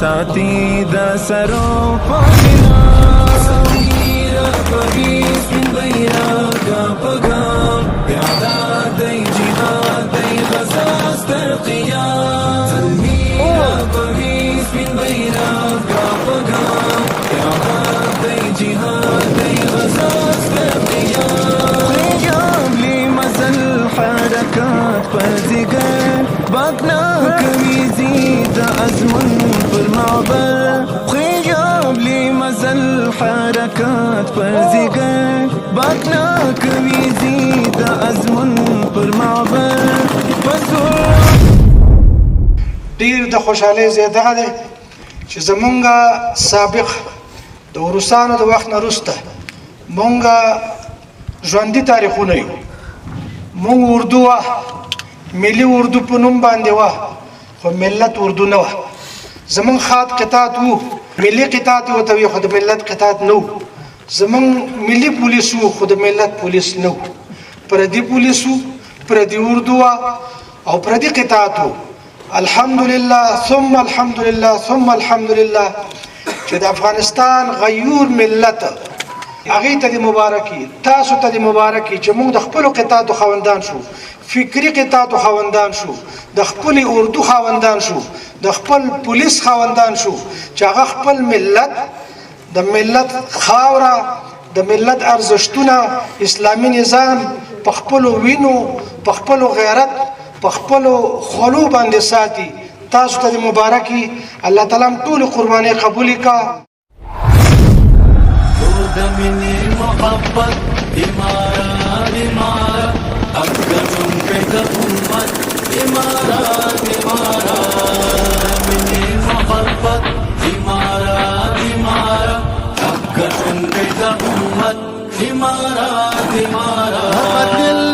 ساتي د سرو پوینا سمیر پویس من بیراغا پغام پیادا دی جهاد دی غزاز تر قیام سمیر پویس من بیراغا پغام پیادا دی جهاد دی غزاز تر قیام قیام لی مزل حرکات پر زگر باقنا کمی زید ازمن پر معبر قیام لی مزل حرکات پر زگر باقنا کمی زید ازمن پر معبر ډیر د خوشحالۍ زیاده ده چې زمونږه سابق د روسانو د وخت نه وروسته مونږه ژوندي تاریخونه یو مونږ اردو ملي اردو په نوم باندې وه خو ملت اردو نه وه زمونږ خاط قطعات وو ملي قطعات ورته وي خو د ملت قطعات نه وو زمونږ ملي پولیس وو خو د ملت پولیس نه وو پردي پولیس وو پردي اردو وه او پردي قطعات وو الحمدلله ثم الحمدلله ثم الحمدلله چې د افغانستان غیور ملت هغه ته د مبارکي تاسو ته د مبارکي چې موږ د خپل قطعاتو خوندان شو فکری قطعاتو خوندان شو د خپل اردو خوندان شو د خپل پولیس خوندان شو چې هغه خپل ملت د ملت خاوره د ملت ارزښتونه اسلامي نظام په خپل وینو په خپل غیرت په خپل خلو باندې ساتي تاسو ته مبارکي الله تعالی ټول قرباني قبول کا دمني محبت امارات امارات اکرم پیدا امت امارات امارات مني محبت امارات امارات اکرم پیدا امت امارات امارات